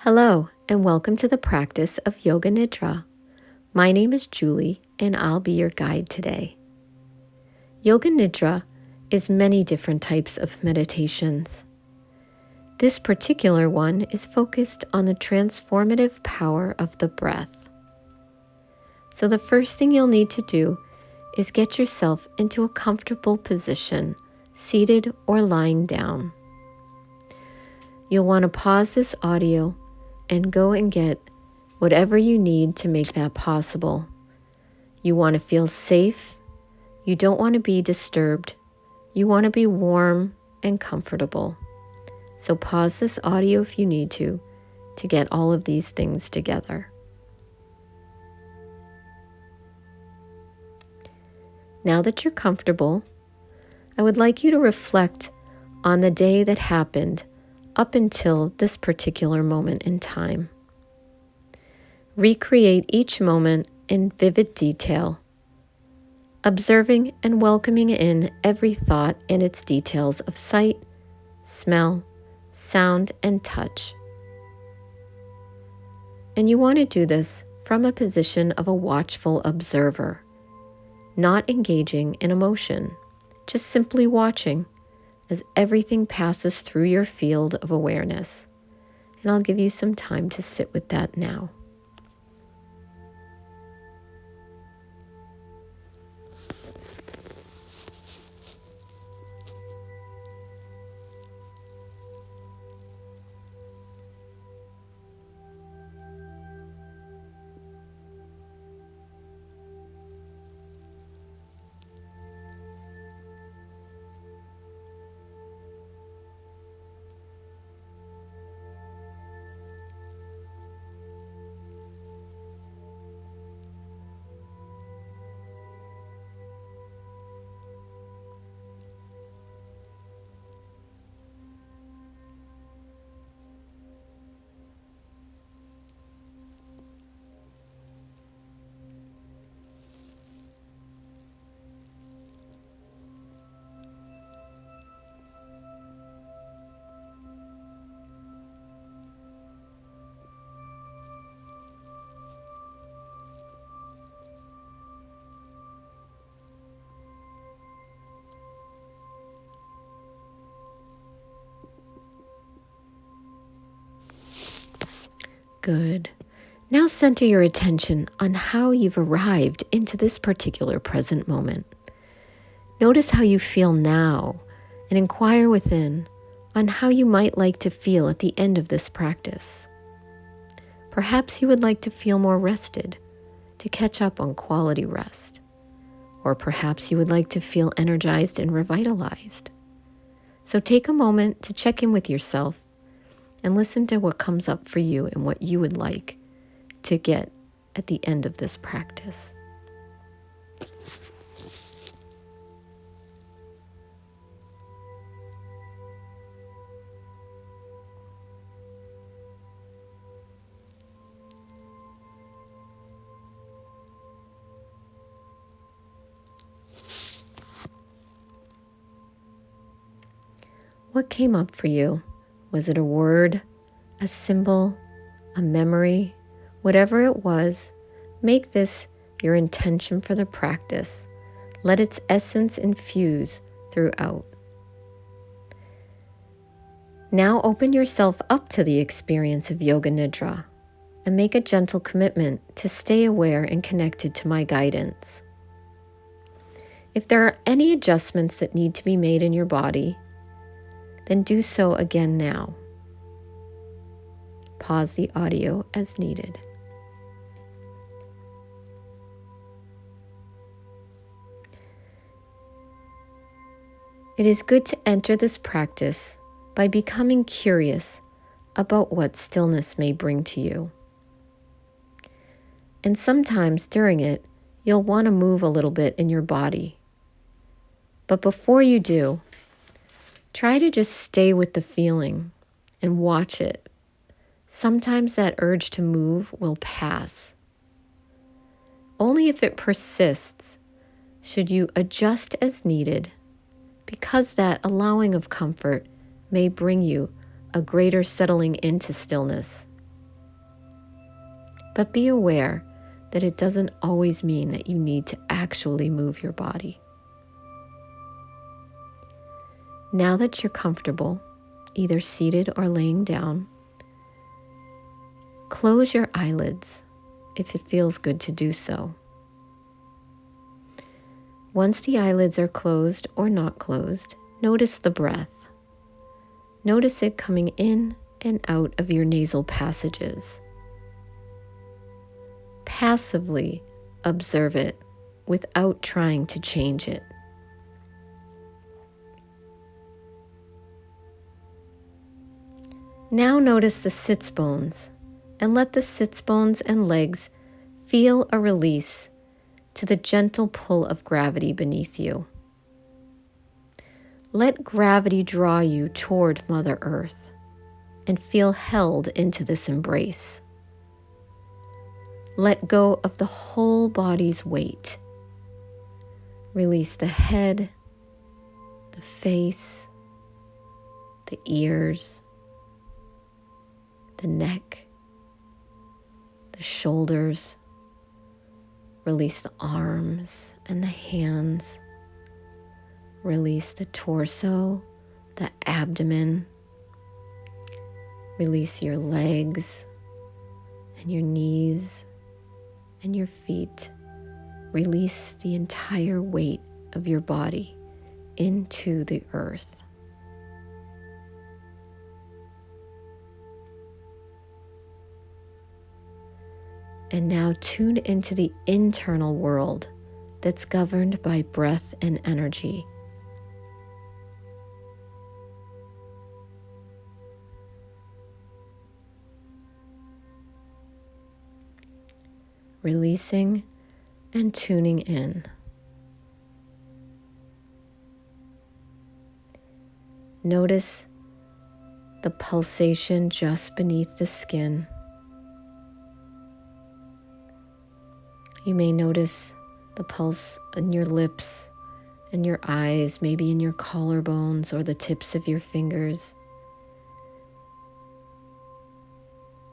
Hello, and welcome to the practice of Yoga Nidra. My name is Julie, and I'll be your guide today. Yoga Nidra is many different types of meditations. This particular one is focused on the transformative power of the breath. So the first thing you'll need to do is get yourself into a comfortable position, seated or lying down. You'll want to pause this audio and go and get whatever you need to make that possible. You want to feel safe. You don't want to be disturbed. You want to be warm and comfortable. So pause this audio if you need to get all of these things together. Now that you're comfortable, I would like you to reflect on the day that happened up until this particular moment in time. Recreate each moment in vivid detail, observing and welcoming in every thought and its details of sight, smell, sound, and touch. And you want to do this from a position of a watchful observer, not engaging in emotion, just simply watching as everything passes through your field of awareness. And I'll give you some time to sit with that now. Good. Now center your attention on how you've arrived into this particular present moment. Notice how you feel now and inquire within on how you might like to feel at the end of this practice. Perhaps you would like to feel more rested, to catch up on quality rest. Or perhaps you would like to feel energized and revitalized. So take a moment to check in with yourself and listen to what comes up for you and what you would like to get at the end of this practice. What came up for you? Was it a word, a symbol, a memory? Whatever it was, make this your intention for the practice. Let its essence infuse throughout. Now open yourself up to the experience of Yoga Nidra and make a gentle commitment to stay aware and connected to my guidance. If there are any adjustments that need to be made in your body, then do so again now. Pause the audio as needed. It is good to enter this practice by becoming curious about what stillness may bring to you. And sometimes during it, you'll want to move a little bit in your body. But before you do, try to just stay with the feeling and watch it. Sometimes that urge to move will pass. Only if it persists should you adjust as needed, because that allowing of comfort may bring you a greater settling into stillness but be aware that it doesn't always mean that you need to actually move your body. Now that you're comfortable, either seated or laying down, close your eyelids if it feels good to do so. Once the eyelids are closed or not closed, notice the breath. Notice it coming in and out of your nasal passages. Passively observe it without trying to change it. Now notice the sits bones and let the sits bones and legs feel a release to the gentle pull of gravity beneath you. Let gravity draw you toward Mother Earth and feel held into this embrace. Let go of the whole body's weight. Release the head, the face, the ears, the neck, the shoulders. Release the arms and the hands. Release the torso, the abdomen. Release your legs and your knees and your feet. Release the entire weight of your body into the earth. And now tune into the internal world that's governed by breath and energy. Releasing and tuning in. Notice the pulsation just beneath the skin. You may notice the pulse in your lips and your eyes, maybe in your collarbones or the tips of your fingers.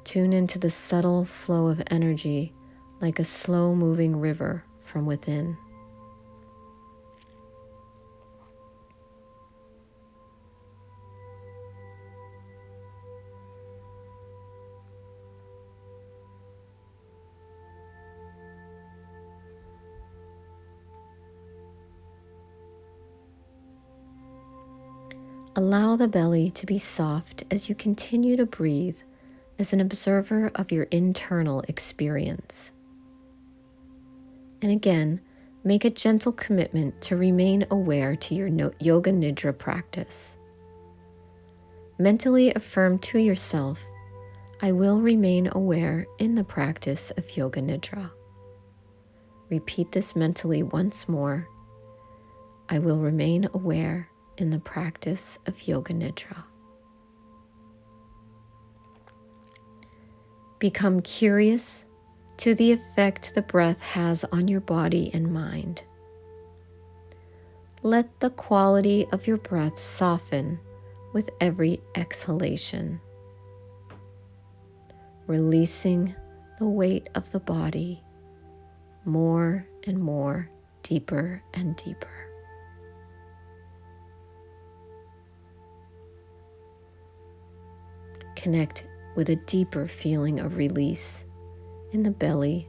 Tune into the subtle flow of energy like a slow-moving river from within. Allow the belly to be soft as you continue to breathe as an observer of your internal experience. And again, make a gentle commitment to remain aware to your Yoga Nidra practice. Mentally affirm to yourself, I will remain aware in the practice of Yoga Nidra. Repeat this mentally once more. I will remain aware in the practice of Yoga Nidra. Become curious to the effect the breath has on your body and mind. Let the quality of your breath soften with every exhalation, releasing the weight of the body more and more, deeper and deeper. Connect with a deeper feeling of release in the belly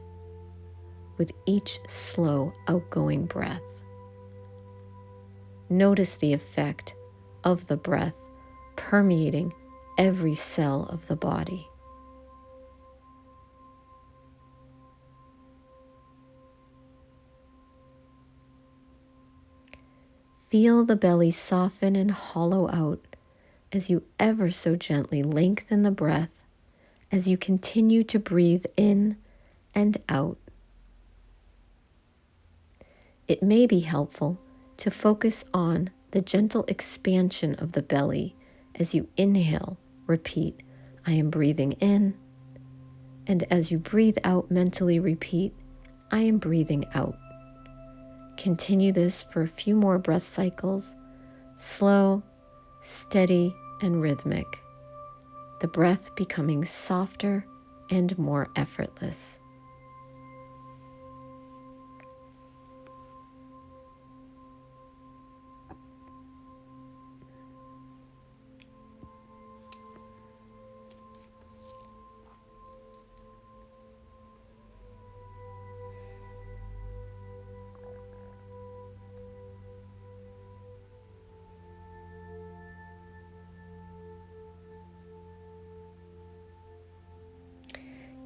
with each slow outgoing breath. Notice the effect of the breath permeating every cell of the body. Feel the belly soften and hollow out as you ever so gently lengthen the breath as you continue to breathe in and out. It may be helpful to focus on the gentle expansion of the belly as you inhale. Repeat, I am breathing in, and as you breathe out, mentally repeat, I am breathing out. Continue this for a few more breath cycles, slow, steady, and rhythmic, the breath becoming softer and more effortless.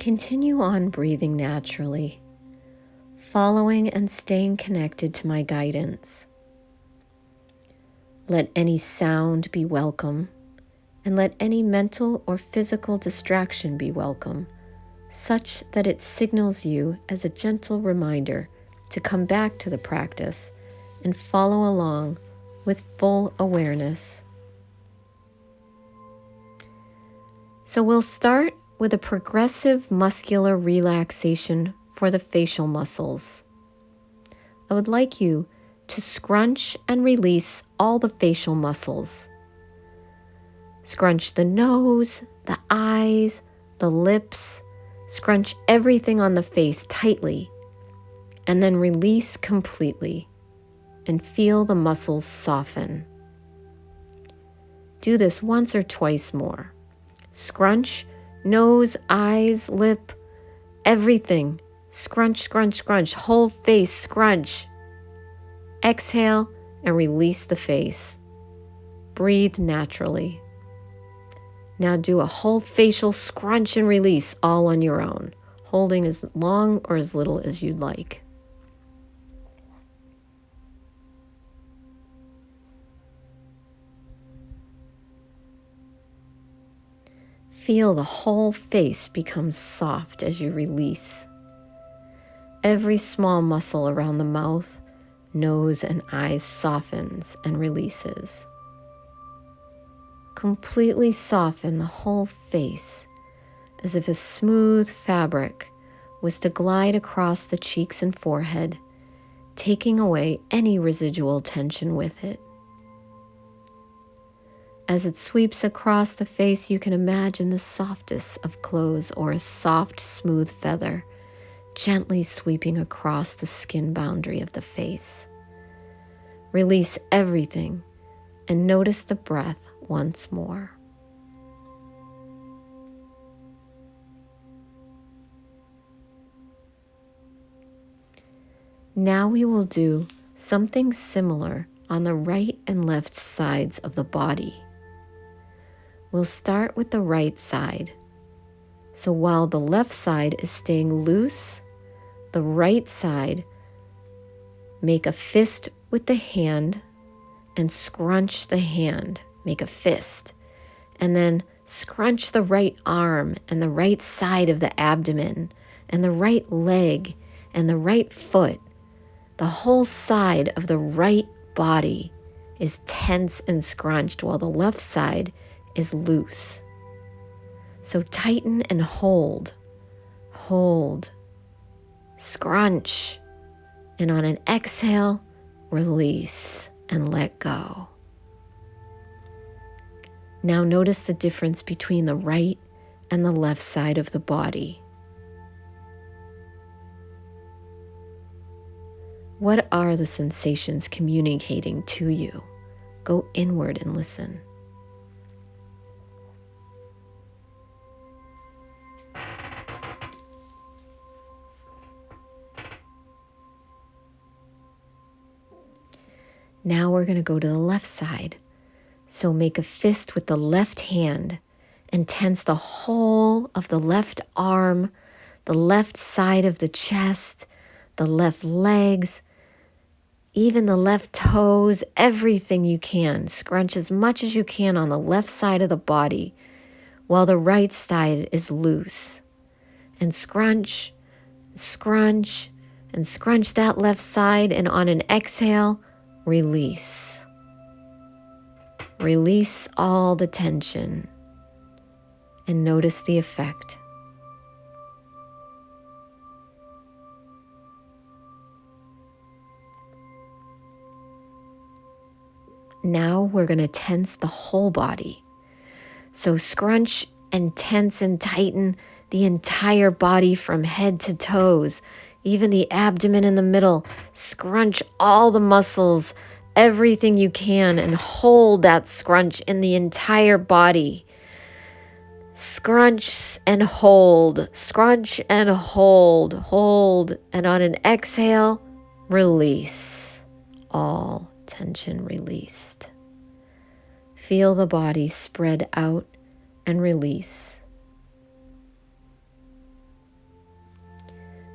Continue on breathing naturally, following and staying connected to my guidance. Let any sound be welcome, and let any mental or physical distraction be welcome, such that it signals you as a gentle reminder to come back to the practice and follow along with full awareness. So we'll start with a progressive muscular relaxation for the facial muscles. I would like you to scrunch and release all the facial muscles. Scrunch the nose, the eyes, the lips, scrunch everything on the face tightly, and then release completely and feel the muscles soften. Do this once or twice more. Scrunch, nose, eyes, lip, everything. Scrunch, scrunch, scrunch, whole face, scrunch. Exhale and release the face. Breathe naturally. Now do a whole facial scrunch and release all on your own, holding as long or as little as you'd like. Feel the whole face become soft as you release. Every small muscle around the mouth, nose, and eyes softens and releases. Completely soften the whole face as if a smooth fabric was to glide across the cheeks and forehead, taking away any residual tension with it. As it sweeps across the face, you can imagine the softest of clothes or a soft, smooth feather gently sweeping across the skin boundary of the face. Release everything and notice the breath once more. Now we will do something similar on the right and left sides of the body. We'll start with the right side. So while the left side is staying loose, the right side, make a fist with the hand and scrunch the hand. Make a fist. And then scrunch the right arm and the right side of the abdomen and the right leg and the right foot. The whole side of the right body is tense and scrunched while the left side is loose. So tighten and hold, scrunch, and on an exhale, release and let go. Now notice the difference between the right and the left side of the body. What are the sensations communicating to you? Go inward and listen. Now we're going to go to the left side. So make a fist with the left hand and tense the whole of the left arm, the left side of the chest, the left legs, even the left toes, everything you can. Scrunch as much as you can on the left side of the body while the right side is loose. And scrunch, scrunch, and scrunch that left side, and on an exhale, release. Release all the tension and notice the effect. Now we're going to tense the whole body. So scrunch and tense and tighten the entire body from head to toes, even the abdomen in the middle. Scrunch all the muscles, everything you can, and hold that scrunch in the entire body. Scrunch and hold, scrunch and hold, hold. And on an exhale, release. All tension released. Feel the body spread out and release.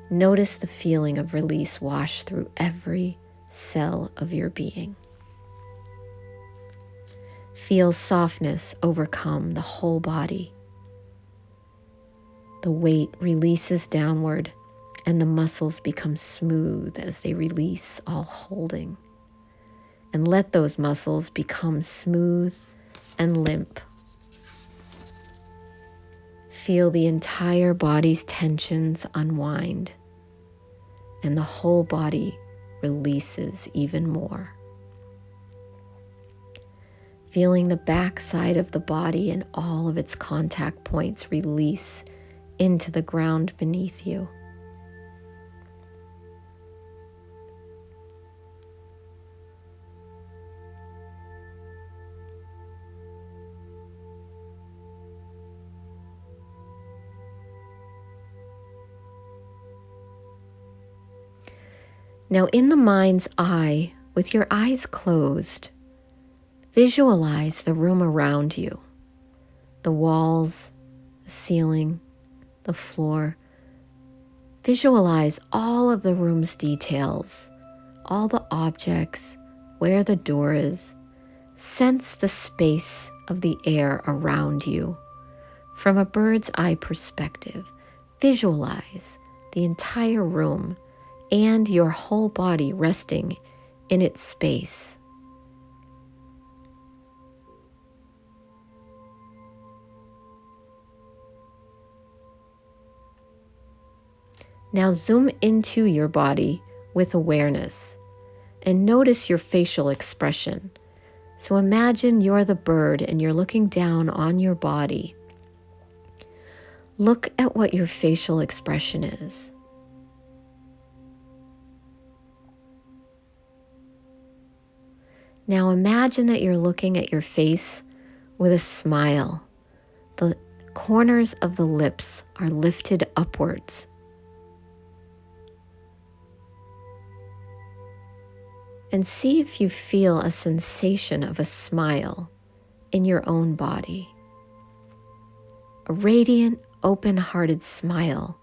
Notice the feeling of release wash through every cell of your being. Feel softness overcome the whole body. The weight releases downward and the muscles become smooth as they release all holding. And let those muscles become smooth and limp. Feel the entire body's tensions unwind, and the whole body releases even more. Feeling the back side of the body and all of its contact points release into the ground beneath you. Now, in the mind's eye, with your eyes closed, visualize the room around you, the walls, the ceiling, the floor. Visualize all of the room's details, all the objects, where the door is. Sense the space of the air around you. From a bird's eye perspective, visualize the entire room and your whole body resting in its space. Now zoom into your body with awareness and notice your facial expression. So imagine you're the bird and you're looking down on your body. Look at what your facial expression is. Now imagine that you're looking at your face with a smile. The corners of the lips are lifted upwards. And see if you feel a sensation of a smile in your own body. A radiant, open-hearted smile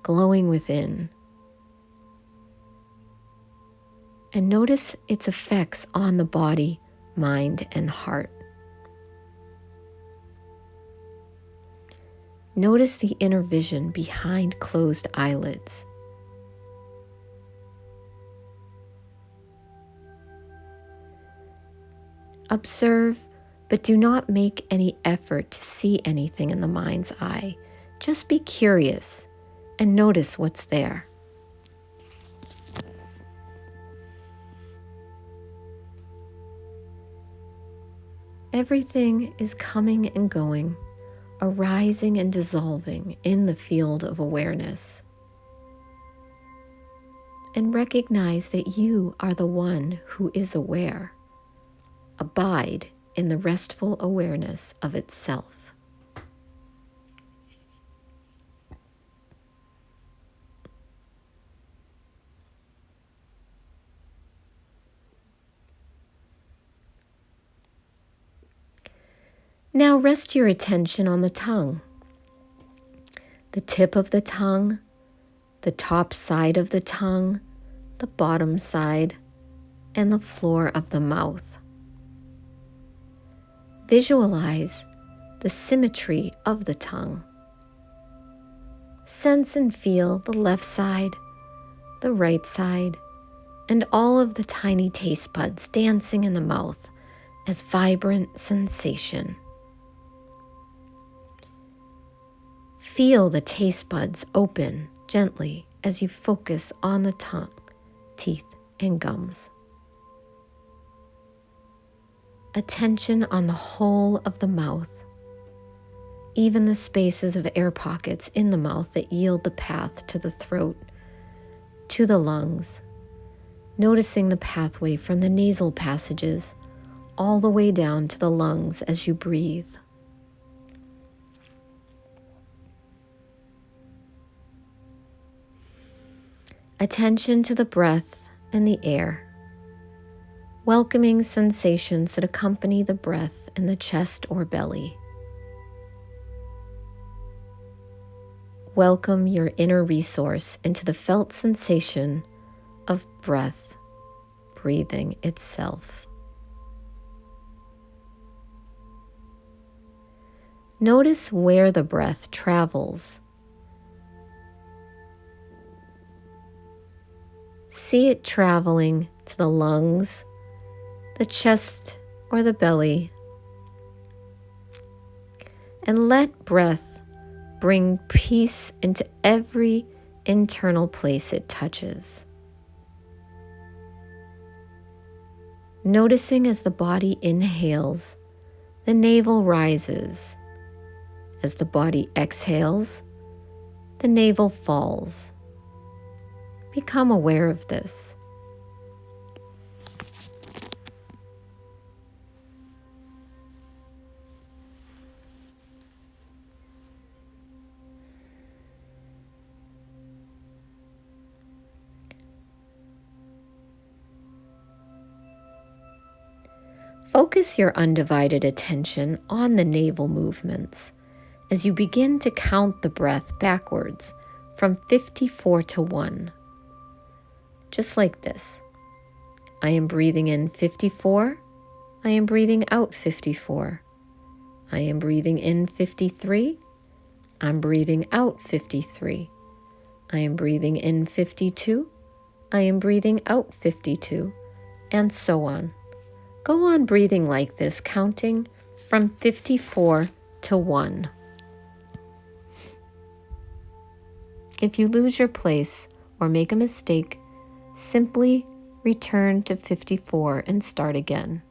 glowing within. And notice its effects on the body, mind, and heart. Notice the inner vision behind closed eyelids. Observe, but do not make any effort to see anything in the mind's eye. Just be curious and notice what's there. Everything is coming and going, arising and dissolving in the field of awareness. And recognize that you are the one who is aware. Abide in the restful awareness of itself. Now rest your attention on the tongue. The tip of the tongue, the top side of the tongue, the bottom side, and the floor of the mouth. Visualize the symmetry of the tongue. Sense and feel the left side, the right side, and all of the tiny taste buds dancing in the mouth as vibrant sensation. Feel the taste buds open gently as you focus on the tongue, teeth, and gums. Attention on the whole of the mouth. even the spaces of air pockets in the mouth that yield the path to the throat, to the lungs, noticing the pathway from the nasal passages all the way down to the lungs as you breathe. Attention to the breath and the air, welcoming sensations that accompany the breath in the chest or belly. Welcome your inner resource into the felt sensation of breath, breathing itself. Notice where the breath travels. See it traveling to the lungs, the chest, or the belly. And let breath bring peace into every internal place it touches. Noticing as the body inhales, the navel rises. As the body exhales, the navel falls. Become aware of this. Focus your undivided attention on the navel movements as you begin to count the breath backwards from 54 to 1. Just like this. I am breathing in 54. I am breathing out 54. I am breathing in 53. I'm breathing out 53. I am breathing in 52. I am breathing out 52. And so on. Go on breathing like this, counting from 54 to 1. If you lose your place or make a mistake, simply return to 54 and start again.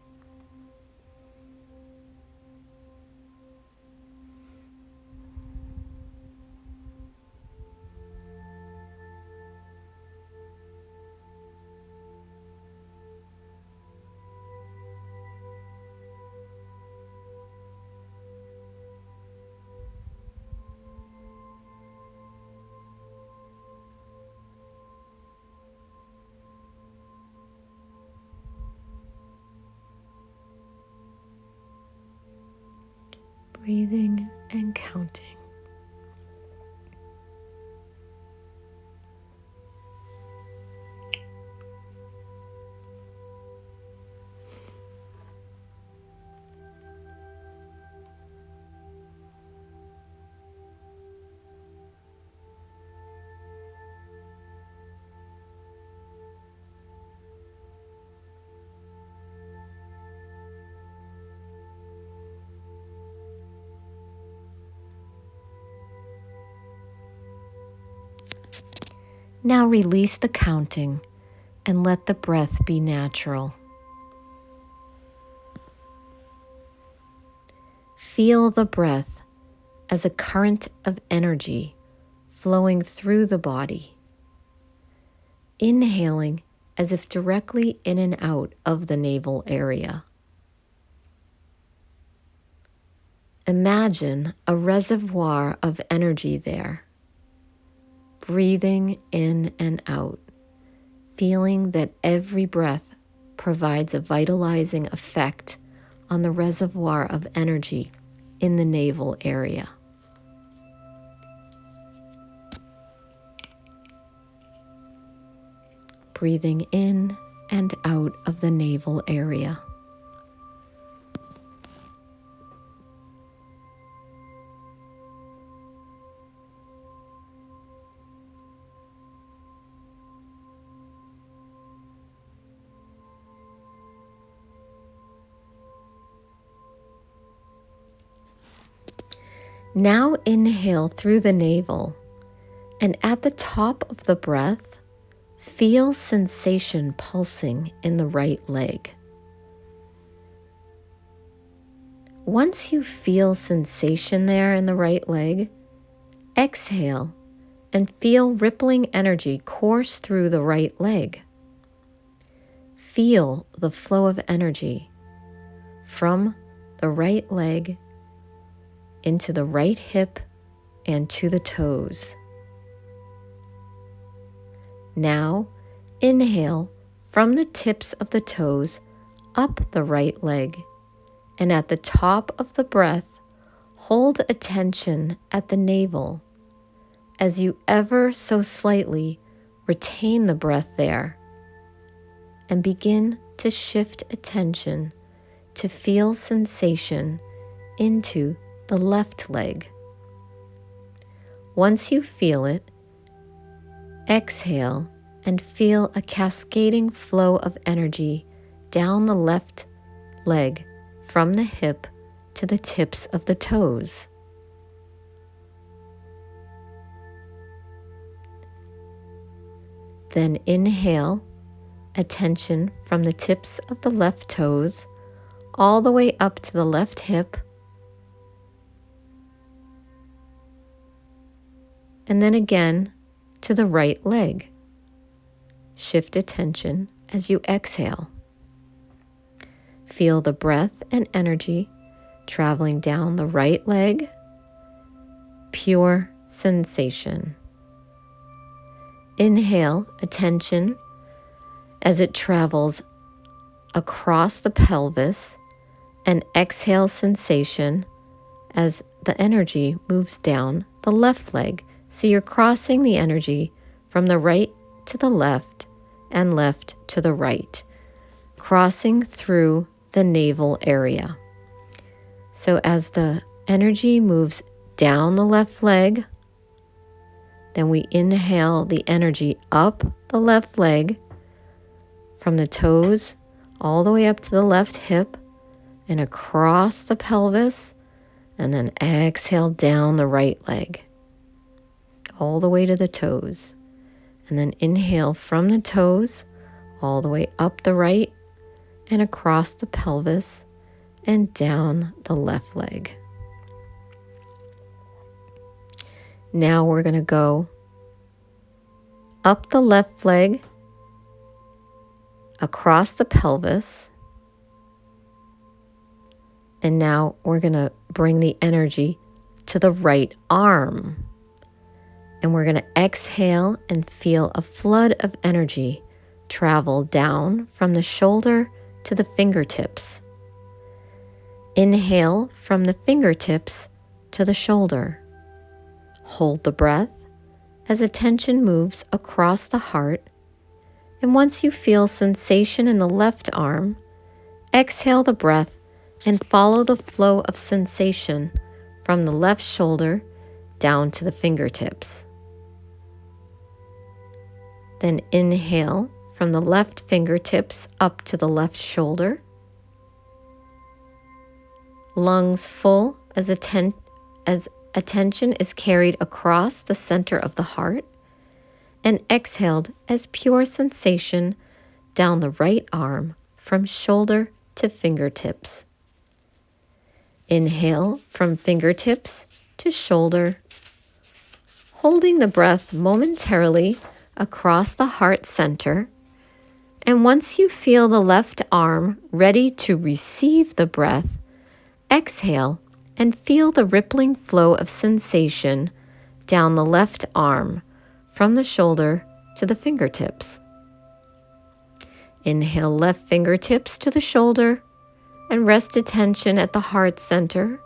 Breathing and counting. Now release the counting and let the breath be natural. Feel the breath as a current of energy flowing through the body. Inhaling as if directly in and out of the navel area. Imagine a reservoir of energy there. Breathing in and out, feeling that every breath provides a vitalizing effect on the reservoir of energy in the navel area. Breathing in and out of the navel area. Now inhale through the navel, and at the top of the breath, feel sensation pulsing in the right leg. Once you feel sensation there in the right leg, exhale and feel rippling energy course through the right leg. Feel the flow of energy from the right leg into the right hip and to the toes. Now, inhale from the tips of the toes up the right leg, and at the top of the breath, hold attention at the navel as you ever so slightly retain the breath there, and begin to shift attention to feel sensation into the left leg. Once you feel it, exhale and feel a cascading flow of energy down the left leg from the hip to the tips of the toes. Then inhale attention from the tips of the left toes all the way up to the left hip, and then again to the right leg. Shift attention as you exhale. Feel the breath and energy traveling down the right leg, pure sensation. Inhale attention as it travels across the pelvis, and exhale sensation as the energy moves down the left leg. So you're crossing the energy from the right to the left and left to the right, crossing through the navel area. So as the energy moves down the left leg, then we inhale the energy up the left leg from the toes all the way up to the left hip and across the pelvis, and then exhale down the right leg all the way to the toes, and then inhale from the toes all the way up the right and across the pelvis and down the left leg. Now we're going to go up the left leg, across the pelvis, and now we're going to bring the energy to the right arm. And we're going to exhale and feel a flood of energy travel down from the shoulder to the fingertips. Inhale from the fingertips to the shoulder. Hold the breath as attention moves across the heart. And once you feel sensation in the left arm, exhale the breath and follow the flow of sensation from the left shoulder down to the fingertips. Then inhale from the left fingertips up to the left shoulder. Lungs full as attention is carried across the center of the heart, and exhaled as pure sensation down the right arm from shoulder to fingertips. Inhale from fingertips to shoulder, holding the breath momentarily across the heart center. And once you feel the left arm ready to receive the breath, exhale and feel the rippling flow of sensation down the left arm from the shoulder to the fingertips. Inhale left fingertips to the shoulder and rest attention at the heart center.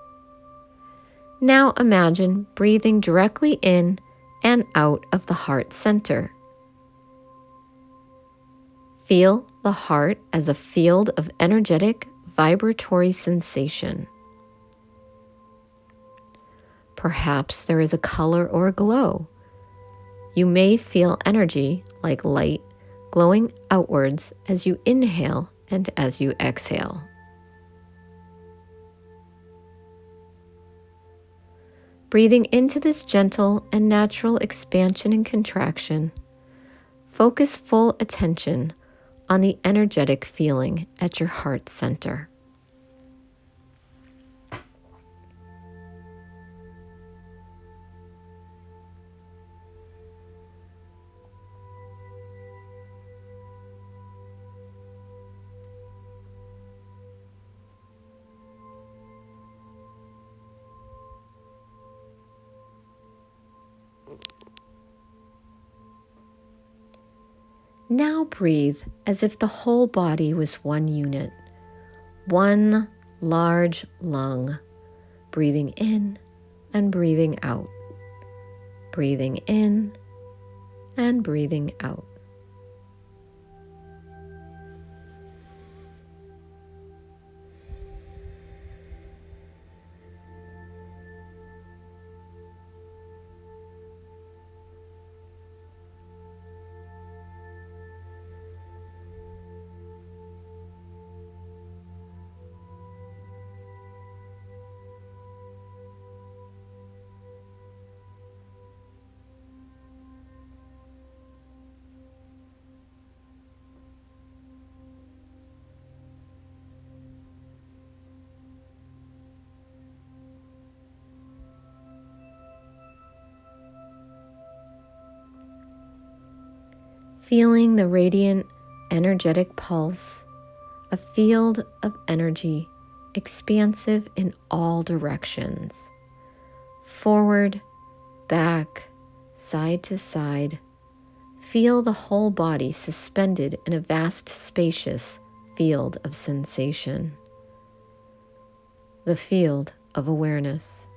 Now imagine breathing directly in and out of the heart center. Feel the heart as a field of energetic, vibratory sensation. Perhaps there is a color or a glow. You may feel energy like light glowing outwards as you inhale and as you exhale. Breathing into this gentle and natural expansion and contraction, focus full attention on the energetic feeling at your heart center. Now breathe as if the whole body was one unit, one large lung, breathing in and breathing out, breathing in and breathing out. Feeling the radiant, energetic pulse, a field of energy expansive in all directions, forward, back, side to side. Feel the whole body suspended in a vast, spacious field of sensation, the field of awareness.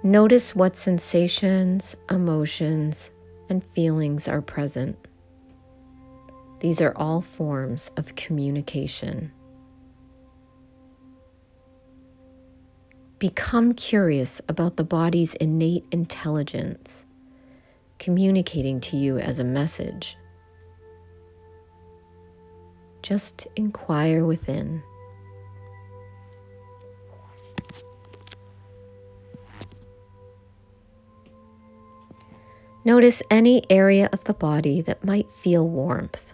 Notice what sensations, emotions, and feelings are present. These are all forms of communication. Become curious about the body's innate intelligence, communicating to you as a message. Just inquire within. Notice any area of the body that might feel warmth.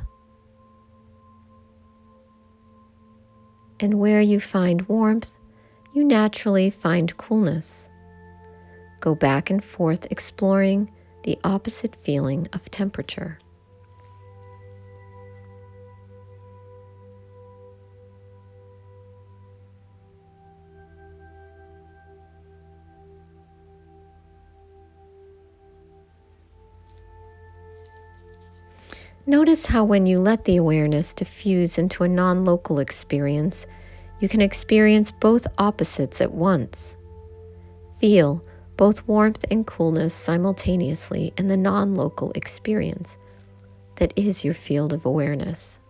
And where you find warmth, you naturally find coolness. Go back and forth exploring the opposite feeling of temperature. Notice how when you let the awareness diffuse into a non-local experience, you can experience both opposites at once. Feel both warmth and coolness simultaneously in the non-local experience that is your field of awareness.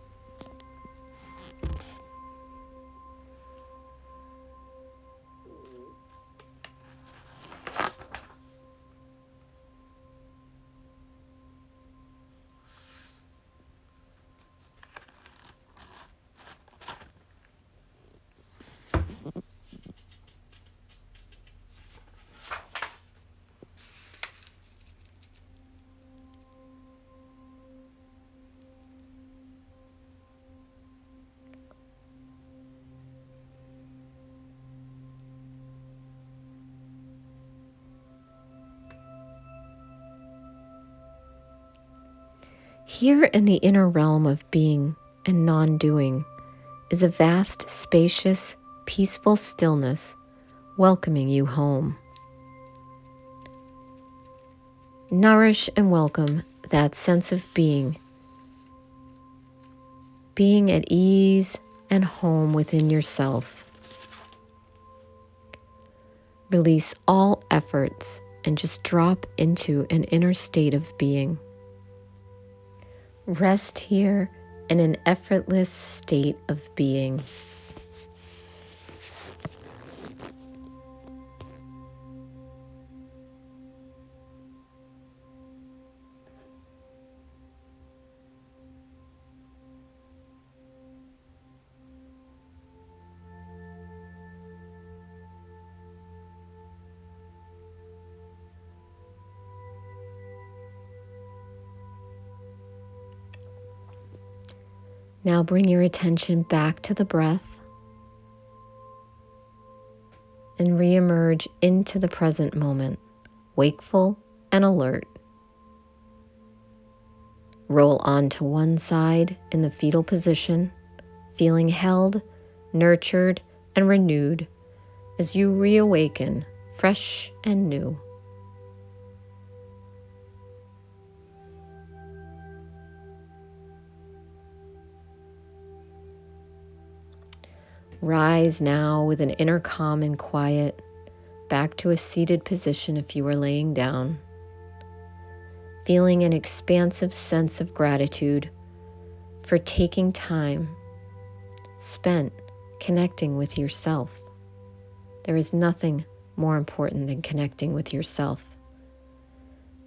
Here in the inner realm of being and non-doing is a vast, spacious, peaceful stillness welcoming you home. Nourish and welcome that sense of being at ease and home within yourself. Release all efforts and just drop into an inner state of being. Rest here in an effortless state of being. Now bring your attention back to the breath and re-emerge into the present moment, wakeful and alert. Roll onto one side in the fetal position, feeling held, nurtured, and renewed as you reawaken fresh and new. Rise now with an inner calm and quiet, back to a seated position if you are laying down, feeling an expansive sense of gratitude for taking time spent connecting with yourself. There is nothing more important than connecting with yourself.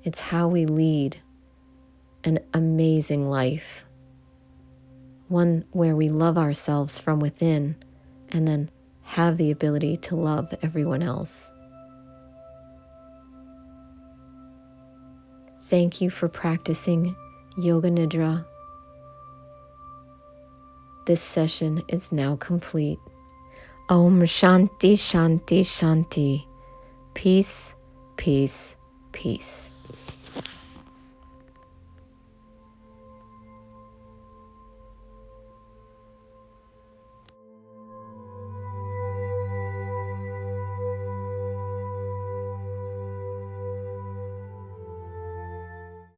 It's how we lead an amazing life, one where we love ourselves from within and then have the ability to love everyone else. Thank you for practicing Yoga Nidra. This session is now complete. Om Shanti Shanti Shanti. Peace, peace, peace.